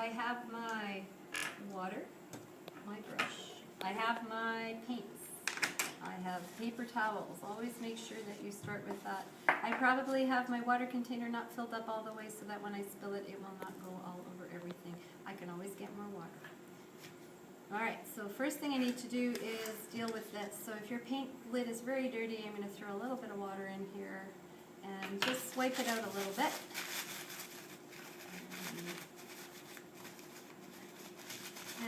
I have my water, my brush, I have my paints, I have paper towels. Always make sure that you start with that. I probably have my water container not filled up all the way so that when I spill it, it will not go all over everything. I can always get more water. Alright, so first thing I need to do is deal with this. So if your paint lid is very dirty, I'm going to throw a little bit of water in here and just wipe it out a little bit.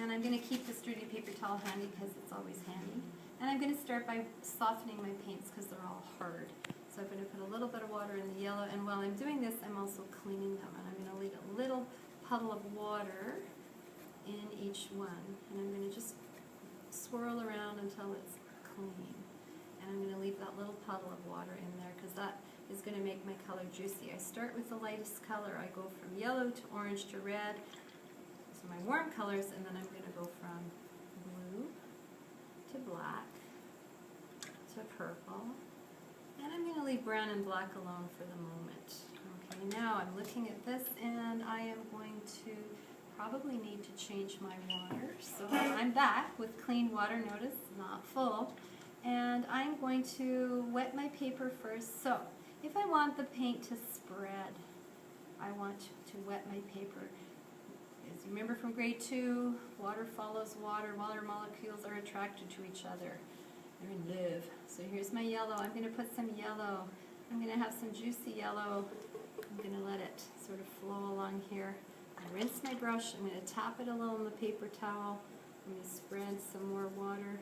And I'm going to keep this dirty paper towel handy because it's always handy. And I'm going to start by softening my paints because they're all hard. So I'm going to put a little bit of water in the yellow, and while I'm doing this, I'm also cleaning them. And I'm going to leave a little puddle of water in each one. And I'm going to just swirl around until it's clean. And I'm going to leave that little puddle of water in there because that is going to make my color juicy. I start with the lightest color. I go from yellow to orange to red. So my warm colors, and then I'm going to go from blue to black to purple, and I'm going to leave brown and black alone for the moment. Okay, now I'm looking at this, and I am going to probably need to change my water. So I'm back with clean water, notice, not full, and I'm going to wet my paper first. So if I want the paint to spread, I want to wet my paper. As you remember from grade 2, water follows water. Water molecules are attracted to each other. They're in love. So here's my yellow. I'm going to put some yellow. I'm going to have some juicy yellow. I'm going to let it sort of flow along here. I rinse my brush. I'm going to tap it a little in the paper towel. I'm going to spread some more water.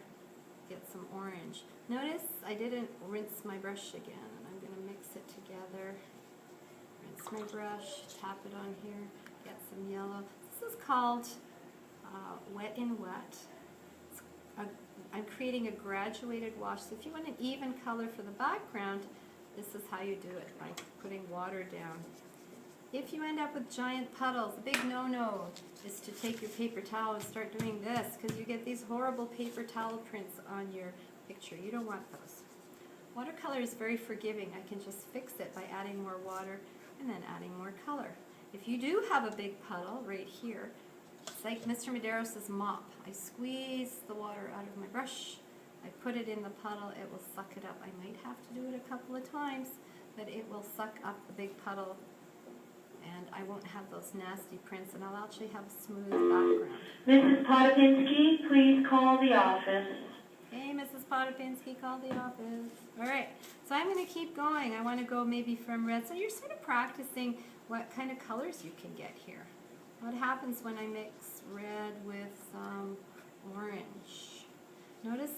Get some orange. Notice I didn't rinse my brush again, and I'm going to mix it together. Rinse my brush, tap it on here, get some yellow. This is called wet in wet. I'm creating a graduated wash. So if you want an even color for the background, this is how you do it, by putting water down. If you end up with giant puddles, the big no-no is to take your paper towel and start doing this, because you get these horrible paper towel prints on your picture. You don't want those. Watercolor is very forgiving. I can just fix it by adding more water and then adding more color. If you do have a big puddle right here, it's like Mr. Medeiros' mop. I squeeze the water out of my brush, I put it in the puddle, it will suck it up. I might have to do it a couple of times, but it will suck up the big puddle, and I won't have those nasty prints, and I'll actually have a smooth background. Mrs. Potapinski, please call the office. Hey, Mrs. Potapinski, call the office. All right, so I'm going to keep going. I want to go maybe from red. So you're sort of practicing what kind of colors you can get here. What happens when I mix red with some orange? Notice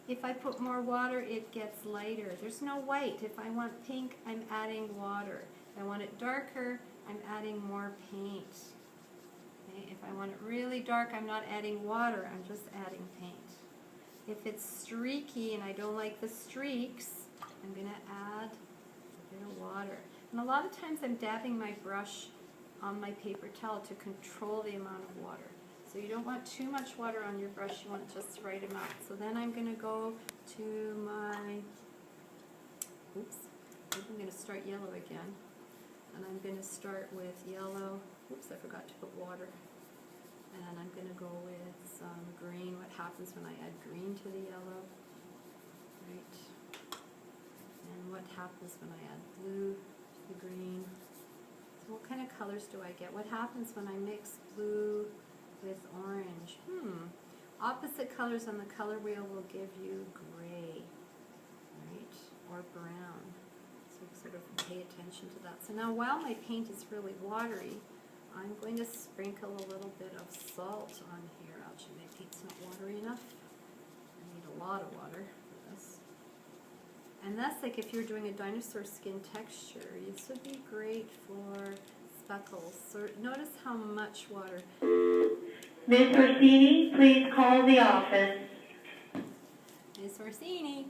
if I put more water, it gets lighter. There's no white. If I want pink, I'm adding water. If I want it darker, I'm adding more paint. Okay? If I want it really dark, I'm not adding water, I'm just adding paint. If it's streaky and I don't like the streaks, I'm going to add a bit of water. And a lot of times I'm dabbing my brush on my paper towel to control the amount of water. So you don't want too much water on your brush, you want just the right amount. So then I'm going to go to my, oops, I think I'm going to start yellow again. And I'm going to start with yellow. Oops, I forgot to put water. And I'm going to go with some green. What happens when I add green to the yellow? Right. And what happens when I add blue to the green? So what kind of colors do I get? What happens when I mix blue with orange? Opposite colors on the color wheel will give you gray, right? Or brown. So sort of pay attention to that. So now while my paint is really watery, I'm going to sprinkle a little bit of salt on here. Actually, my paint's not watery enough. I need a lot of water for this. And that's like if you're doing a dinosaur skin texture. This would be great for speckles. So notice how much water. Ms. Orsini, please call the office. Ms. Orsini,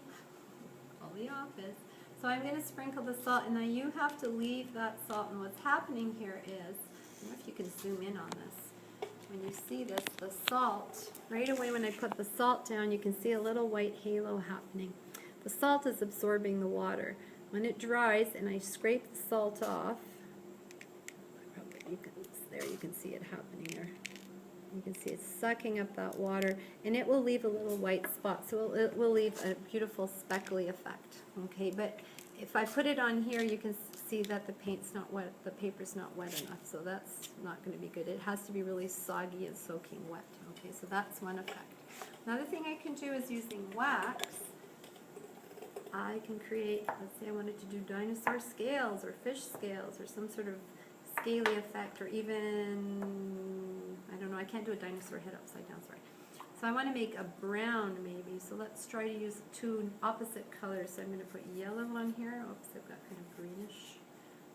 call the office. So I'm going to sprinkle the salt, and now you have to leave that salt. And what's happening here is, I don't know if you can zoom in on this. When you see this, the salt, right away when I put the salt down, you can see a little white halo happening. The salt is absorbing the water. When it dries and I scrape the salt off, There, you can see it happening there. You can see it's sucking up that water, and it will leave a little white spot, so it will leave a beautiful speckly effect. Okay, but if I put it on here, you can see that the paint's not wet, the paper's not wet enough, so that's not going to be good. It has to be really soggy and soaking wet. Okay, so that's one effect. Another thing I can do is using wax. I can create, let's say I wanted to do dinosaur scales or fish scales or some sort of scaly effect, or even, I don't know, I can't do a dinosaur head upside down, sorry. So I want to make a brown maybe, so let's try to use two opposite colors. So I'm going to put yellow on here. Oops, I've got kind of greenish.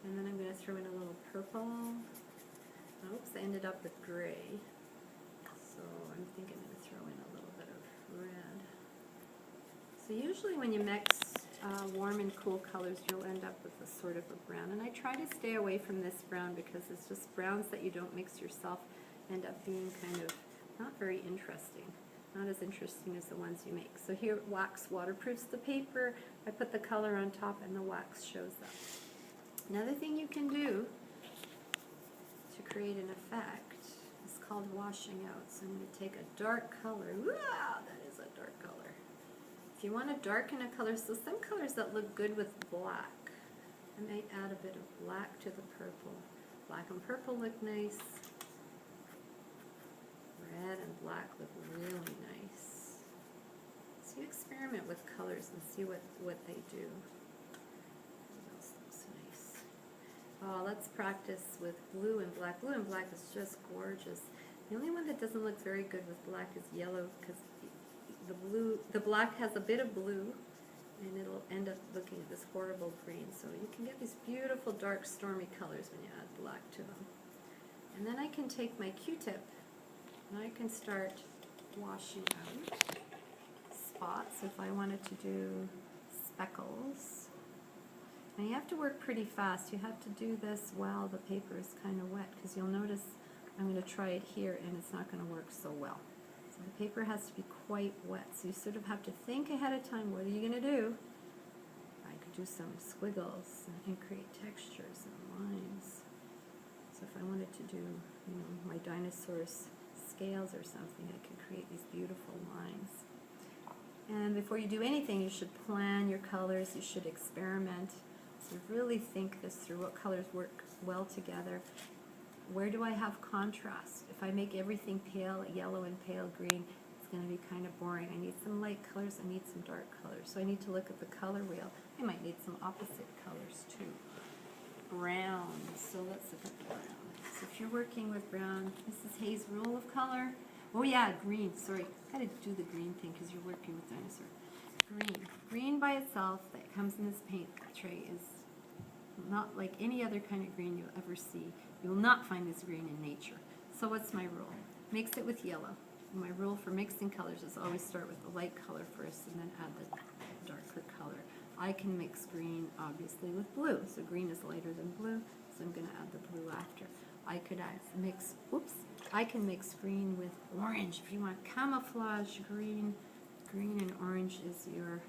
And then I'm going to throw in a little purple. Oops, I ended up with gray. So I'm thinking I'm going to throw in a little bit of red. So usually when you mix warm and cool colors, you'll end up with a sort of a brown. And I try to stay away from this brown because it's just browns that you don't mix yourself end up being kind of not very interesting. Not as interesting as the ones you make. So here, wax waterproofs the paper. I put the color on top and the wax shows up. Another thing you can do to create an effect is called washing out. So I'm going to take a dark color. Wow, that is a dark color. If you want to darken a color, so some colors that look good with black, I might add a bit of black to the purple. Black and purple look nice. Red and black look really nice. So you experiment with colors and see what they do. What else looks nice? Oh, let's practice with blue and black. Blue and black is just gorgeous. The only one that doesn't look very good with black is yellow, because the black has a bit of blue, and it'll end up looking at this horrible green. So you can get these beautiful dark stormy colors when you add black to them. And then I can take my Q-tip and I can start washing out spots if I wanted to do speckles. Now you have to work pretty fast. You have to do this while the paper is kind of wet, because you'll notice I'm going to try it here and it's not going to work so well. So the paper has to be quite wet, so you sort of have to think ahead of time, what are you going to do? I could do some squiggles and create textures and lines. So if I wanted to do, you know, my dinosaurs scales or something, I could create these beautiful lines. And before you do anything, you should plan your colors, you should experiment. So really think this through, what colors work well together. Where do I have contrast? If I make everything pale yellow and pale green, it's going to be kind of boring. I need some light colors, I need some dark colors. So I need to look at the color wheel. I might need some opposite colors too. Brown, so let's look at brown. So if you're working with brown, Mrs. Hayes' rule of color. Oh yeah, green, sorry. I've got to do the green thing because you're working with dinosaur. Green. Green by itself that comes in this paint tray is not like any other kind of green you'll ever see. You will not find this green in nature. So what's my rule? Mix it with yellow. My rule for mixing colors is always start with the light color first and then add the darker color. I can mix green obviously with blue. So green is lighter than blue, so I'm going to add the blue after. I could I can mix green with orange if you want camouflage green. Green and orange is your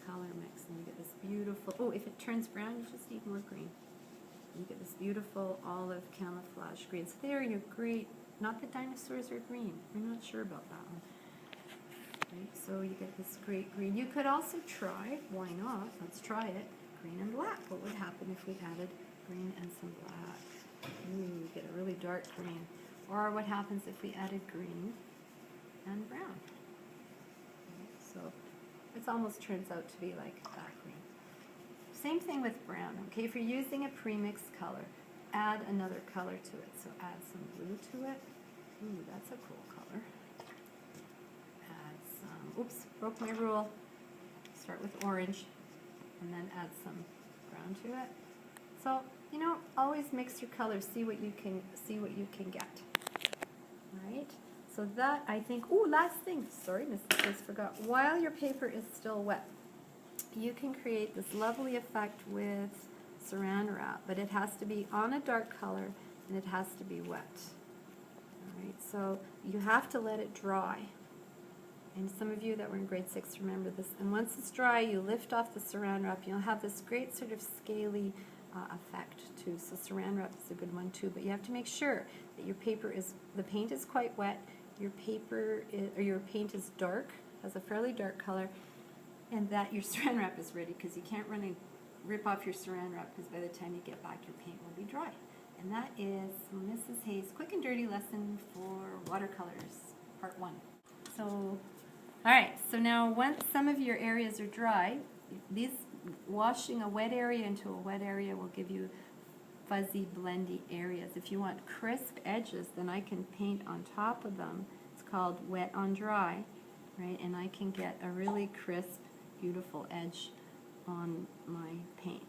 color mix, and you get this beautiful, oh, if it turns brown, you just need more green. You get this beautiful olive camouflage green. So there you're great. Not that dinosaurs are green. We're not sure about that one. Right, so you get this great green. You could also try, why not? Let's try it. Green and black. What would happen if we added green and some black? Ooh, you get a really dark green. Or what happens if we added green and brown? Okay, so it almost turns out to be like that green. Same thing with brown. Okay, if you're using a pre-mixed color, add another color to it. So add some blue to it. Ooh, that's a cool color. Add some, oops, broke my rule. Start with orange and then add some brown to it. So, you know, always mix your colors, see what you can get. All right? So that, I think, ooh, last thing. Sorry, Mrs. Hayes forgot. While your paper is still wet, you can create this lovely effect with saran wrap, but it has to be on a dark color and it has to be wet. All right, so you have to let it dry. And some of you that were in grade 6 remember this. And once it's dry, you lift off the saran wrap. You'll have this great sort of scaly effect too. So saran wrap is a good one too, but you have to make sure that your paper is, the paint is quite wet, your paper is, or your paint is dark, has a fairly dark color, and that your saran wrap is ready, because you can't rip off your saran wrap, because by the time you get back your paint will be dry. And that is Mrs. Hayes' quick and dirty lesson for watercolors, part 1. So, alright, so now once some of your areas are dry, washing a wet area into a wet area will give you fuzzy, blendy areas. If you want crisp edges, then I can paint on top of them. It's called wet on dry, right? And I can get a really crisp, beautiful edge on my paint.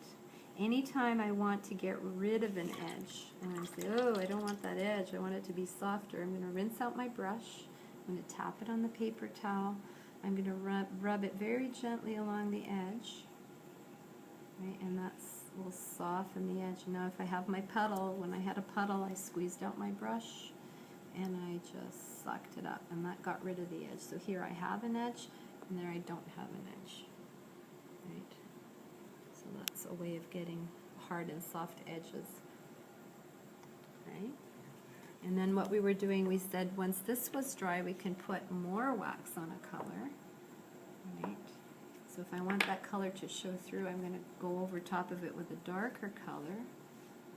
Anytime I want to get rid of an edge, and I say, oh, I don't want that edge, I want it to be softer, I'm going to rinse out my brush, I'm going to tap it on the paper towel, I'm going to rub it very gently along the edge, right, and that will soften the edge. Now if I have my puddle, when I had a puddle, I squeezed out my brush and I just sucked it up, and that got rid of the edge. So here I have an edge, and there I don't have an edge, right? So that's a way of getting hard and soft edges, right? And then what we were doing, we said once this was dry, we can put more wax on a color, right? So if I want that color to show through, I'm going to go over top of it with a darker color,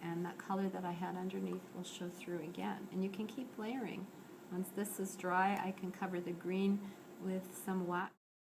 and that color that I had underneath will show through again. And you can keep layering. Once this is dry, I can cover the green with some wax.